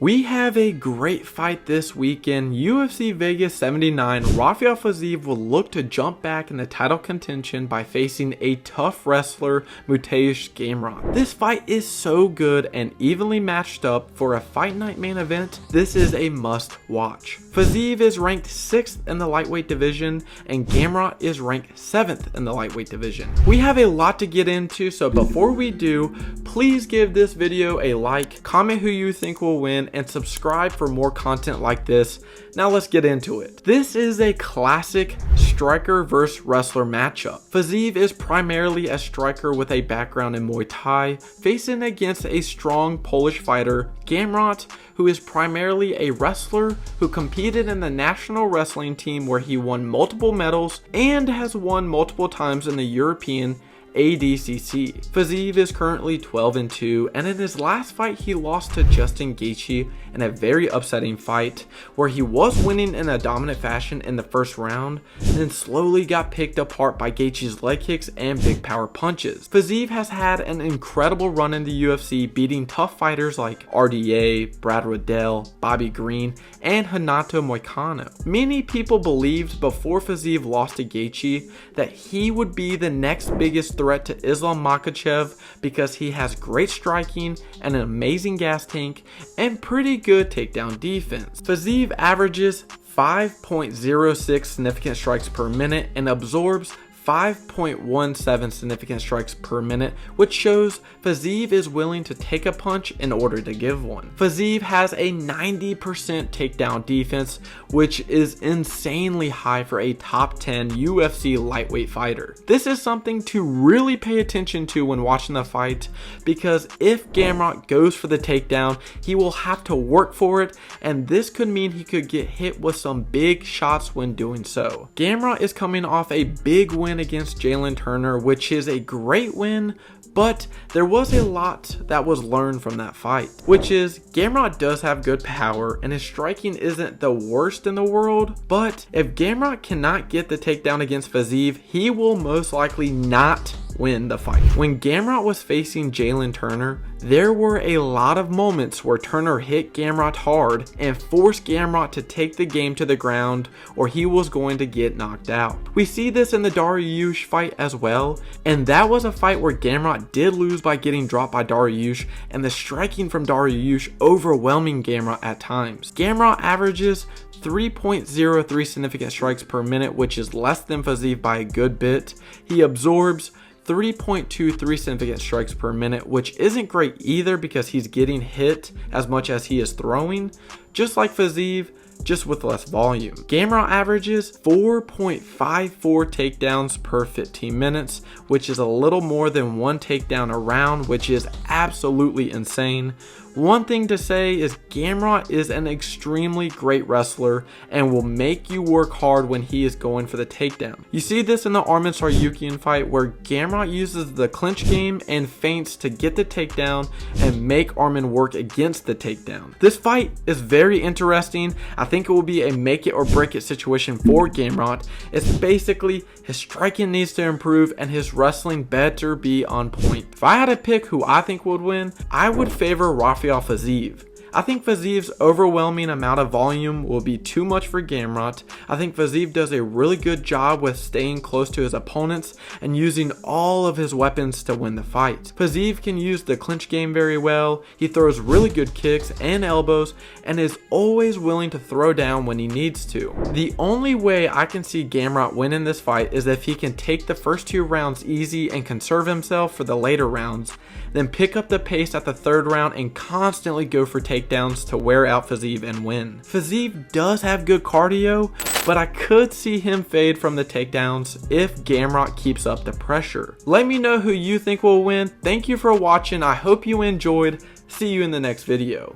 We have a great fight this weekend. UFC Vegas 79, Rafael Fiziev will look to jump back in the title contention by facing a tough wrestler, Mateusz Gamrot. This fight is so good and evenly matched up for a fight night main event. This is a must watch. Fiziev is ranked 6th in the lightweight division and Gamrot is ranked 7th in the lightweight division. We have a lot to get into, so before we do, please give this video a like, comment who you think will win, and subscribe for more content like this. Now let's get into it. This is a classic striker versus wrestler matchup. Fiziev is primarily a striker with a background in Muay Thai, facing against a strong Polish fighter, Gamrot, who is primarily a wrestler who competed in the national wrestling team where he won multiple medals and has won multiple times in the European ADCC. Fiziev is currently 12-2, and in his last fight he lost to Justin Gaethje in a very upsetting fight where he was winning in a dominant fashion in the first round, then slowly got picked apart by Gaethje's leg kicks and big power punches. Fiziev has had an incredible run in the UFC, beating tough fighters like RDA, Brad Riddell, Bobby Green, and Renato Moicano. Many people believed before Fiziev lost to Gaethje that he would be the next biggest threat to Islam Makhachev because he has great striking and an amazing gas tank and pretty good takedown defense. Fiziev averages 5.06 significant strikes per minute and absorbs 5.17 significant strikes per minute, which shows Fiziev is willing to take a punch in order to give one. Fiziev has a 90% takedown defense, which is insanely high for a top 10 UFC lightweight fighter. This is something to really pay attention to when watching the fight, because if Gamrot goes for the takedown, he will have to work for it, and this could mean he could get hit with some big shots when doing so. Gamrot is coming off a big win against Jalen Turner, which is a great win, but there was a lot that was learned from that fight, which is Gamrot does have good power and his striking isn't the worst in the world, but if Gamrot cannot get the takedown against Fiziev, he will most likely not win the fight. When Gamrot was facing Jalen Turner, there were a lot of moments where Turner hit Gamrot hard and forced Gamrot to take the game to the ground or he was going to get knocked out. We see this in the Dariush fight as well, and that was a fight where Gamrot did lose by getting dropped by Dariush and the striking from Dariush overwhelming Gamrot at times. Gamrot averages 3.03 significant strikes per minute, which is less than Fiziev by a good bit. He absorbs 3.23 significant strikes per minute, which isn't great either because he's getting hit as much as he is throwing, just like Fiziev, just with less volume. Gamrot averages 4.54 takedowns per 15 minutes, which is a little more than one takedown a round, which is absolutely insane. One thing to say is Gamrot is an extremely great wrestler and will make you work hard when he is going for the takedown. You see this in the Arman Tsarukyan fight where Gamrot uses the clinch game and feints to get the takedown and make Arman work against the takedown. This fight is very interesting. I think it will be a make it or break it situation for Gamrot. It's basically his striking needs to improve and his wrestling better be on point. If I had to pick who I think would win, I would favor Rafael Fiziev. I think Fiziev's overwhelming amount of volume will be too much for Gamrot. I think Fiziev does a really good job with staying close to his opponents and using all of his weapons to win the fight. Fiziev can use the clinch game very well. He throws really good kicks and elbows and is always willing to throw down when he needs to. The only way I can see Gamrot winning this fight is if he can take the first 2 rounds easy and conserve himself for the later rounds, then pick up the pace at the 3rd round and constantly go for takedowns to wear out Fiziev and win. Fiziev does have good cardio, but I could see him fade from the takedowns if Gamrot keeps up the pressure. Let me know who you think will win. Thank you for watching. I hope you enjoyed. See you in the next video.